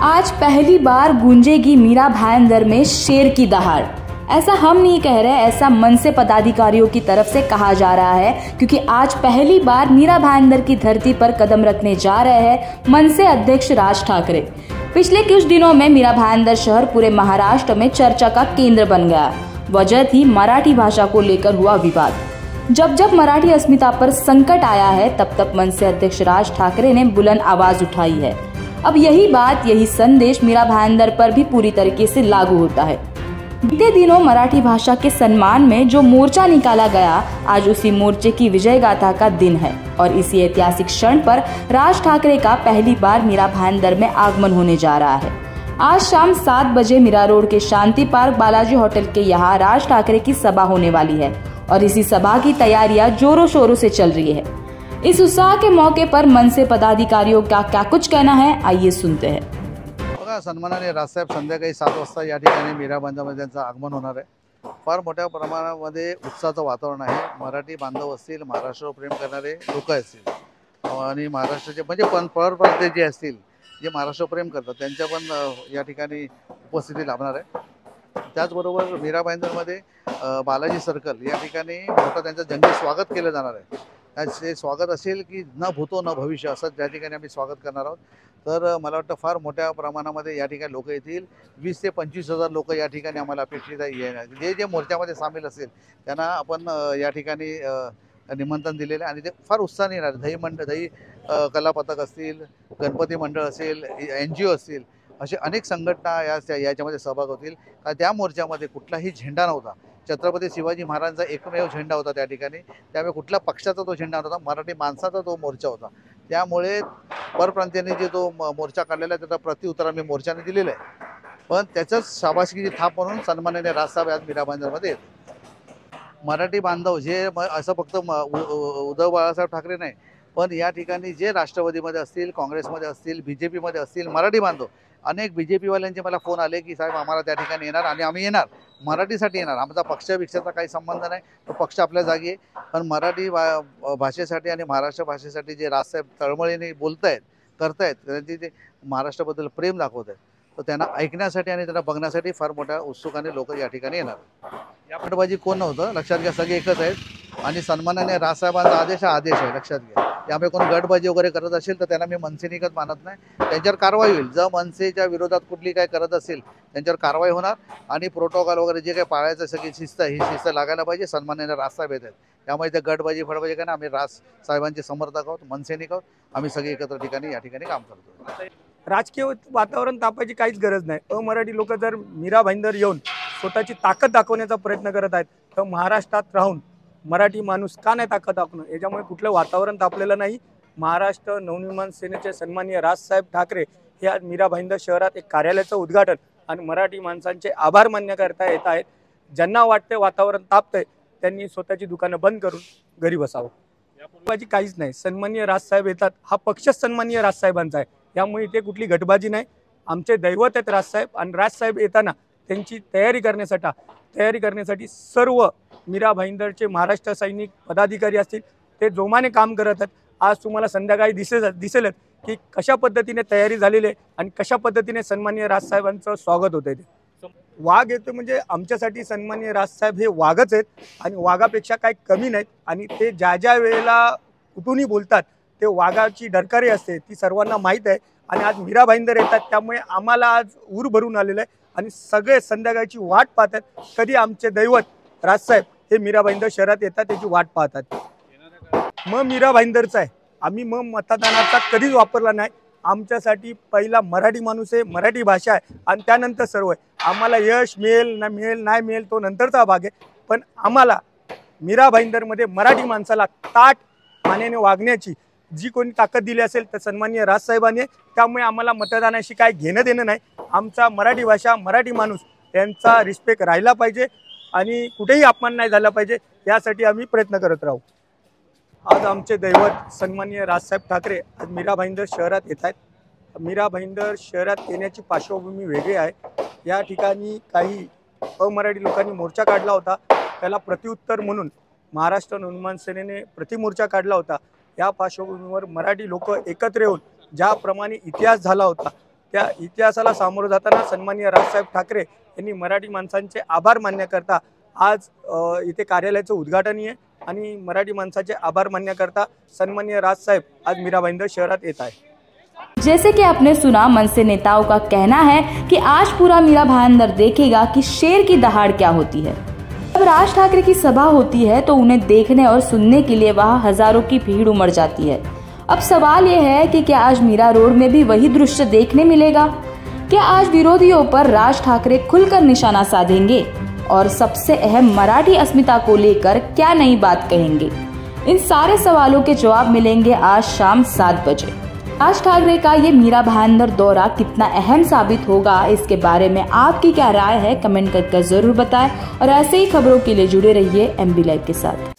आज पहली बार गूंजेगी मीरा भाईंदर में शेर की दहाड़। ऐसा हम नहीं कह रहे, ऐसा मनसे पदाधिकारियों की तरफ से कहा जा रहा है, क्योंकि आज पहली बार मीरा भाईंदर की धरती पर कदम रखने जा रहे हैं मनसे अध्यक्ष राज ठाकरे। पिछले कुछ दिनों में मीरा भाईंदर शहर पूरे महाराष्ट्र में चर्चा का केंद्र बन गया। वजह थी मराठी भाषा को लेकर हुआ विवाद। जब जब मराठी अस्मिता पर संकट आया है, तब तब मनसे अध्यक्ष राज ठाकरे ने बुलंद आवाज उठाई है। अब यही बात, यही संदेश मीरा भाईंदर पर भी पूरी तरीके से लागू होता है। बीते दिनों मराठी भाषा के सम्मान में जो मोर्चा निकाला गया, आज उसी मोर्चे की विजय गाथा का दिन है और इसी ऐतिहासिक क्षण पर राज ठाकरे का पहली बार मीरा भाईंदर में आगमन होने जा रहा है। आज शाम 7 बजे मीरा रोड के शांति पार्क बालाजी होटल के यहाँ राज ठाकरे की सभा होने वाली है और इसी सभा की तैयारियां जोरों शोरों से चल रही है। इस उत्साह के मौके पर मनसे पदाधिकारियों का क्या कुछ कहना है, आइए सुनते हैं। सन्माननीय राजसाहेब संध्याकाळी 7 वाजता या ठिकाणी मीरा भाईंदरमध्ये त्यांचं आगमन होणार आहे। फार मोठ्या प्रमाणामध्ये उत्साहाचं वातावरण आहे। मराठी बांधव असतील, महाराष्ट्र प्रेम करणारे लोक असतील आणि महाराष्ट्राचे म्हणजे परप्रांतीय जे असतील, जे महाराष्ट्र प्रेम करतात, त्यांच्या पण या ठिकाणी उपस्थिती लाभणार आहे। त्याचबरोबर मीरा भाईंदरमध्ये बालाजी सर्कल या ठिकाणी मोठं त्यांचं जंगी स्वागत केलं जाणार आहे। त्याचे स्वागत असेल की न भूतो न भविष्य असं त्या ठिकाणी आम्ही स्वागत करणार आहोत। तर मला वाटतं फार मोठ्या प्रमाणामध्ये या ठिकाणी लोक येतील। 20 ते 25 हजार लोक या ठिकाणी आम्हाला अपेक्षित आहे। जे मोर्चामध्ये सामील असेल त्यांना आपण या ठिकाणी निमंत्रण दिलेले आणि ते फार उत्साहाने येणार। दही कला पथक असतील, गणपती मंडळ असेल, NGO असतील, असे अनेक संघटना याच्यामध्ये सहभाग होतील। त्या मोर्चामध्ये कुठलाही झेंडा नव्हता। छत्रपती शिवाजी महाराजांचा एकमेव झेंडा होता त्या ठिकाणी। त्यामुळे कुठल्या पक्षाचा तो झेंडा नव्हता, मराठी माणसाचा तो मोर्चा होता। त्यामुळे परप्रांतीयांनी जे तो मोर्चा काढलेला आहे त्याचा प्रत्युत्तर आम्ही मोर्चाने दिलेलं आहे। पण त्याचंच शाबासकीची थाप म्हणून सन्माननीय राजसाहेब आज मीरा भाईंदरमध्ये मराठी बांधव जे असं फक्त उद्धव बाळासाहेब ठाकरे नाही, पण या ठिकाणी जे राष्ट्रवादीमध्ये असतील, काँग्रेसमध्ये असतील, BJP मध्ये असतील मराठी बांधव, अनेक BJP वाल्यांचे मला फोन आले की साहेब आम्हाला त्या ठिकाणी येणार आणि आम्ही येणार, मराठीसाठी येणार। आमचा पक्षाचा काही संबंध नाही, तो पक्ष आपल्या जागी आहे। पण मराठी भाषेसाठी आणि महाराष्ट्र भाषेसाठी जे राजसाहेब तळमळीने बोलतायत, करतायत, त्यांची ते महाराष्ट्राबद्दल प्रेम दाखवत आहेत, तर त्यांना ऐकण्यासाठी आणि त्यांना बघण्यासाठी फार मोठ्या उत्सुकाने लोक या ठिकाणी येणार। या गटबाजी कोण नव्हतं, लक्षात घ्या, सगळे एकच आहेत आणि सन्माननीय राजसाहेबांचा आदेश हा आदेश आहे, लक्षात घ्या। त्यामुळे कोणी गटबाजी वगैरे करत असेल तर त्यांना मी मनसेनिकच मानत नाही, त्यांच्यावर कारवाई होईल। जर मनसेच्या विरोधात कुठली काय करत असेल त्यांच्यावर कारवाई होणार आणि प्रोटोकॉल वगैरे जे काही पाळायचं सगळी शिस्त, ही शिस्त लागायला पाहिजे। सन्माननीय राजसाहेब येत आहेत, त्यामुळे ते गटबाजी फडबाजी काय ना, आम्ही राजसाहेबांचे समर्थक आहोत, मनसेनिक आहोत, आम्ही सगळे एकत्र ठिकाणी या ठिकाणी काम करतो। राजकीय वातावरण तापायची काहीच गरज नाही। अमराठी लोक जर मीरा भाईंदर येऊन स्वतःची ताकद दाखवण्याचा प्रयत्न करत आहेत, तर महाराष्ट्रात राहून मराठी माणूस का नाही ताकद दाखवणं, याच्यामुळे कुठलं वातावरण तापलेलं नाही। महाराष्ट्र नवनिर्माण सेनेचे सन्माननीय राजसाहेब ठाकरे हे आज मीरा भाईंदर शहरात एक कार्यालयाचं उद्घाटन आणि मराठी माणसांचे आभार मान्य करता येत आहेत। ज्यांना वाटते वातावरण तापतंय त्यांनी स्वतःची दुकानं बंद करून घरी बसावं। यापूर्वी काहीच नाही, सन्माननीय राजसाहेब येतात, हा पक्षच सन्माननीय राजसाहेबांचा आहे, त्यामुळे इथे कुठली गटबाजी नाही। आमचे दैवत आहेत राजसाहेब आणि राजसाहेब येताना त्यांची तयारी करण्यासाठी सर्व मीरा भाईंदरचे महाराष्ट्र सैनिक पदाधिकारी असतील ते जोमाने काम करत आहेत। आज तुम्हाला संध्याकाळी दिसेलच की कशा पद्धतीने तयारी झालेली आहे आणि कशा पद्धतीने सन्माननीय राजसाहेबांचं स्वागत होत आहे। वाघ येतो म्हणजे आमच्यासाठी सन्माननीय राजसाहेब हे वाघच आहेत आणि वाघापेक्षा काही कमी नाहीत आणि ते ज्या वेळेला कुठूनही बोलतात ते वाघाची डरकारी असते, ती सर्वांना माहीत आहे। आणि आज मीरा भाईंदर येतात, त्यामुळे आम्हाला आज ऊर भरून आलेलं आहे आणि सगळे संध्याकाळची वाट पाहतात, कधी आमचे दैवत राजसाहेब हे मीरा भाईंदर शहरात येतात, त्याची वाट पाहतात। मग मीरा भाईंदरचा आहे, आम्ही मग मतदानाचा कधीच वापरला नाही। आमच्यासाठी पहिला मराठी माणूस आहे, मराठी भाषा आहे आणि त्यानंतर सर्व आहे। आम्हाला यश मिळेल नाही मिळेल तो नंतरचा भाग आहे, पण आम्हाला मीरा भाईंदरमध्ये मराठी माणसाला ताठ मानेने वागण्याची जी कोणी ताकद दिली असेल तर सन्माननीय राजसाहेबांनी, त्यामुळे आम्हाला मतदानाशी काय घेणं देणं नाही। आमचा मराठी भाषा, मराठी माणूस यांचा रिस्पेक्ट राहिला पाहिजे आणि कुठेही अपमान नाही झाला पाहिजे, यासाठी आम्ही प्रयत्न करत राहू। आज आमचे दैवत सन्माननीय राजसाहेब ठाकरे आज मीरा भाईंदर शहरात येत आहेत। मीरा भाईंदर शहरात येण्याची पार्श्वभूमी वेगळी आहे। या ठिकाणी काही अमराठी लोकांनी मोर्चा काढला होता, त्याला प्रत्युत्तर म्हणून महाराष्ट्र नवनिर्माण सेनेने प्रतिमोर्चा काढला होता। या पार्श्वभूमीवर मराठी लोक एकत्र येऊन ज्याप्रमाणे इतिहास झाला होता त्या इतिहासाला सामोरं जाताना सन्माननीय राजसाहेब ठाकरे यांनी मराठी माणसांचे आभार मानण्याकरता आज इथे कार्यालयाचं उद्घाटन आहे आणि मराठी माणसाचे आभार मानण्याकरता सन्माननीय राजसाहेब आज मीरा भाईंदर शहरात येत आहे। जैसे कि आपने सुना, मंच से नेताओं का कहना है कि आज पूरा मीरा भाईंदर देखेगा कि शेर की दहाड़ क्या होती है। जब राज ठाकरे की सभा होती है तो उन्हें देखने और सुनने के लिए वहां हजारों की भीड़ उमड़ जाती है। अब सवाल ये है कि क्या आज मीरा रोड में भी वही दृश्य देखने मिलेगा? क्या आज विरोधियों पर राज ठाकरे खुलकर निशाना साधेंगे और सबसे अहम मराठी अस्मिता को लेकर क्या नई बात कहेंगे? इन सारे सवालों के जवाब मिलेंगे आज शाम 7 बजे। राज ठाकरे का ये मीरा भाईंदर दौरा कितना अहम साबित होगा, इसके बारे में आपकी क्या राय है, कमेंट करके जरूर बताएं और ऐसे ही खबरों के लिए जुड़े रहिए MB लाइव के साथ।